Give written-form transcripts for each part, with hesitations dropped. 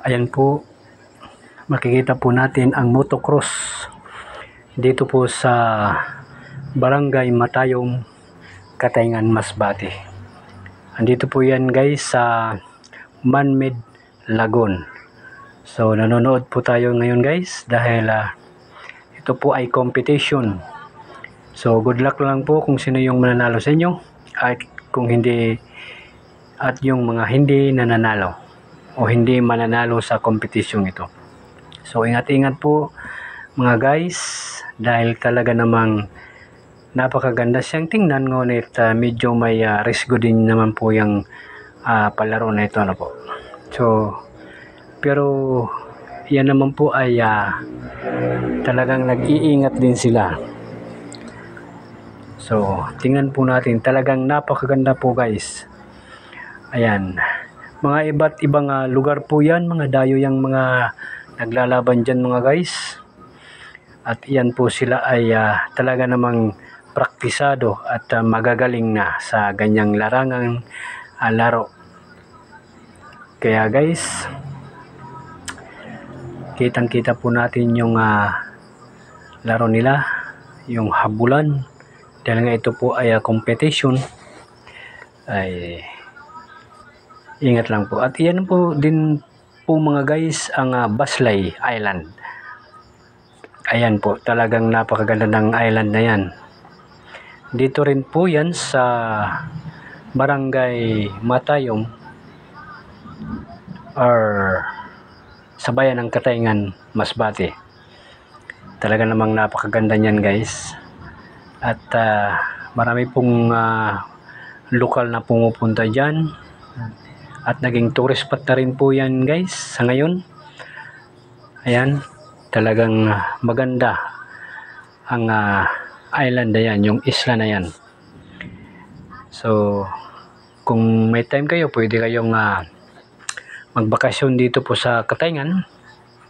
Ayan po, makikita po natin ang motocross dito po sa Barangay Matayom, Katayngan, Masbate. Andito po yan guys sa Man-Made Lagoon. So nanonood po tayo ngayon guys dahil ito po ay competition. So good luck lang po kung sino yung mananalo sa inyo at kung hindi, at yung mga hindi nananalo o hindi mananalo sa competition ito. So ingat-ingat po mga guys dahil talaga namang napakaganda siyang tingnan, ngunit medyo may risk din naman po yung palaro na ito, ano po. So pero yan naman po ay talagang nag-iingat din sila. So tingnan po natin, talagang napakaganda po guys. Ayan, mga iba't ibang lugar po yan, mga dayo yung mga naglalaban dyan mga guys. At yan po sila ay talaga namang praktisado at magagaling na sa ganyang larangang laro. Kaya guys, kitang-kita po natin yung laro nila, yung habulan. Dahil nga ito po ay competition, ay ingat lang po. At yan po din po mga guys ang Baslay Island. Ayan po, talagang napakaganda ng island na yan. Dito rin po yan sa Barangay Matayom or sa bayan ng Katayngan, Masbate. Talaga namang napakaganda niyan guys. At marami pong lokal na pumupunta dyan. At naging tourist spot na rin po yan guys sa ngayon. Ayan, talagang maganda ang island na yan, yung isla na yan. So kung may time kayo, pwede kayong magbakasyon dito po sa Katayngan.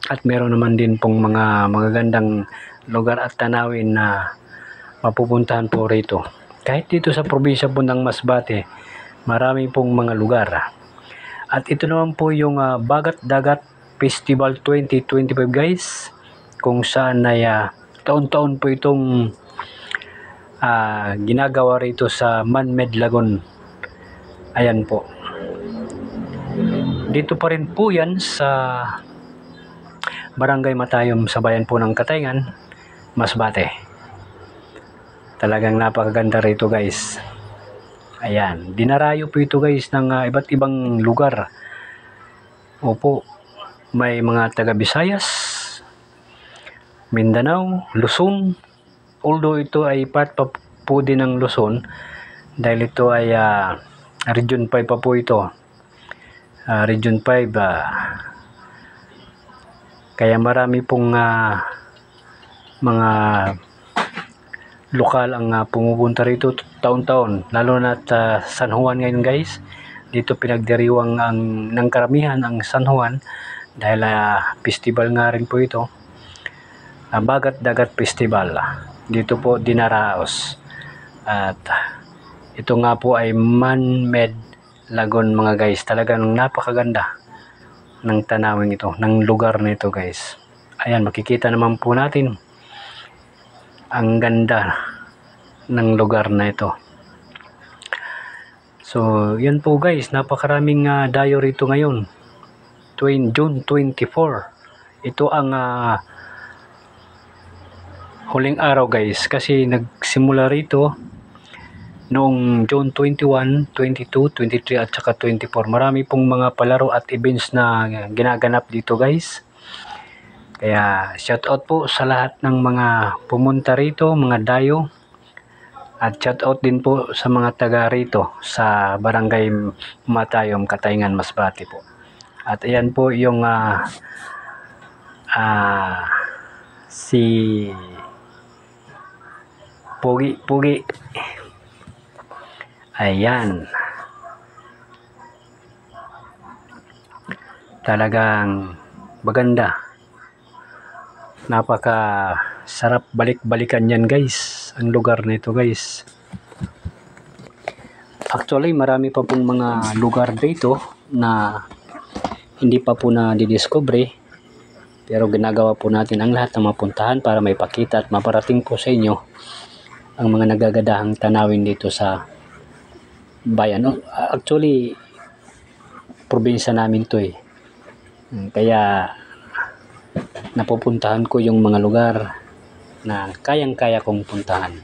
At meron naman din pong mga magagandang lugar at tanawin na mapupuntahan po rito. Kahit dito sa probinsya po ng Masbate, marami pong mga lugar. At ito naman po yung Bagat Dagat Festival 2025 guys, kung saan ay taon-taon po itong ginagawa rito sa Man-Made Lagoon. Ayan po, dito pa rin po yan sa Barangay Matayom sa bayan po ng Katayngan, Masbate. Talagang napakaganda rito guys. Ayan, dinarayo po ito guys ng iba't ibang lugar. Opo, may mga taga Visayas, Mindanao, Luzon. Although ito ay part pa po din ng Luzon dahil ito ay Region 5 pa po ito. Region 5, kaya marami pong mga lokal ang pumupunta rito taon-taon, lalo na San Juan ngayon guys. Dito pinagdiriwang ng karamihan ang San Juan dahil festival nga rin po ito, Bagat Dagat Festival. Dito po dinaraos. At ito nga po ay Man-Made Lagoon mga guys. Talagang napakaganda ng tanawin ito, ng lugar na ito guys. Ayan, makikita naman po natin ang ganda ng lugar na ito. So yan po guys, napakaraming dayo rito ngayon. June 24, ito ang huling araw guys, kasi nagsimula rito noong June 21, 22, 23 at saka 24. Marami pong mga palaro at events na ginaganap dito guys. Kaya shout out po sa lahat ng mga pumunta rito, mga dayo. At shout out din po sa mga taga rito sa Barangay Matayom, Katayngan, Masbate po. At ayan po yung si Pugi. Ayan. Talagang maganda. Napaka sarap balik-balikan yan guys, ang lugar na ito guys. Actually marami pa pong mga lugar dito na hindi pa po na didiscover, pero ginagawa po natin ang lahat ng mapuntahan para may pakita at maparating po sa inyo ang mga nagagadahang tanawin dito sa bayan. Actually, probinsya namin to eh. Kaya napupuntahan ko yung mga lugar na kayang-kaya kong puntahan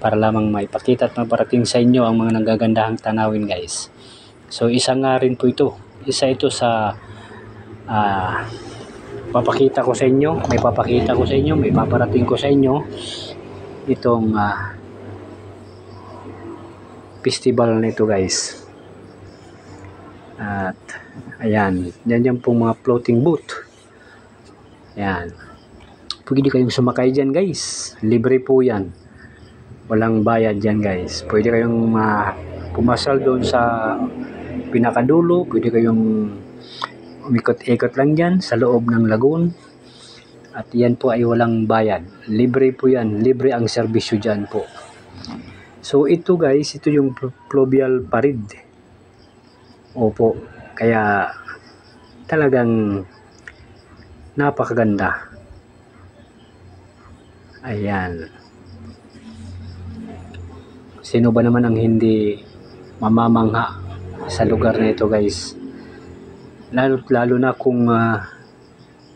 para lamang maipakita at maparating sa inyo ang mga nagagandahang tanawin, guys. So isa nga rin po ito. Isa ito sa papakita ko sa inyo, may papakita ko sa inyo, may paparating ko sa inyo itong festival na ito, guys. At ayan, yan pong mga floating boat. Ayan, pwede kayong sumakay dyan, guys. Libre po yan, walang bayad dyan, guys. Pwede kayong pumasal doon sa pinakadulo, pwede kayong umikot-ikot lang dyan sa loob ng lagoon. At yan po ay walang bayad. Libre po yan. Libre ang serbisyo dyan po. So ito, guys, ito yung fluvial parade. Opo. Kaya talagang napakaganda. Ayan. Sino ba naman ang hindi mamamangha sa lugar na ito, guys? Lalo na kung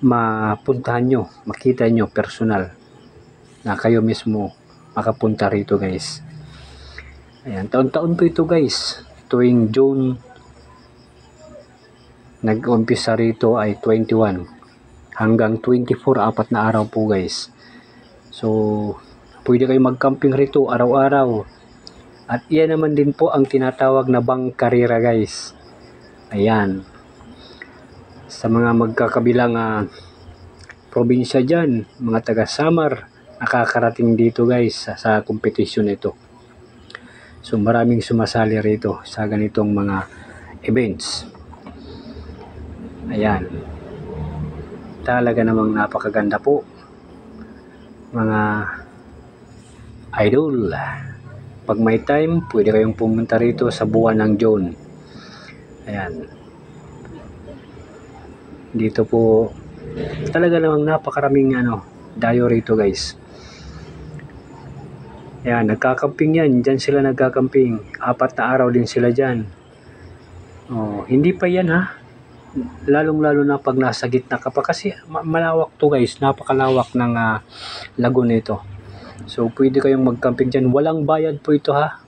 mapuntahan nyo, makita nyo personal na kayo mismo makapunta rito, guys. Ayan, taon-taon po ito, guys. Tuwing June, nag-umpisa rito ay 21 hanggang 24, 4 na araw po, guys. So pwede kayo mag-camping rito araw-araw. At iyan naman din po ang tinatawag na bangkarera, guys. Ayan, sa mga magkakabilang probinsya dyan, mga taga Samar, nakakarating dito, guys, sa kompetisyon ito. So maraming sumasali rito sa ganitong mga events. Ayan, talaga namang napakaganda po, mga idol. Pag may time, pwede kayong pumunta rito sa buwan ng June. Ayan, dito po talaga namang napakaraming dayo rito, guys. Ayan, nagkakamping yan. Dyan sila nagkakamping. 4 na araw din sila dyan. Hindi pa yan, ha. Lalong-lalo na pag nasa gitna ka pa. Kasi malawak to, guys. Napakalawak ng lagoon ito. So pwede kayong magcamping dyan. Walang bayad po ito, ha.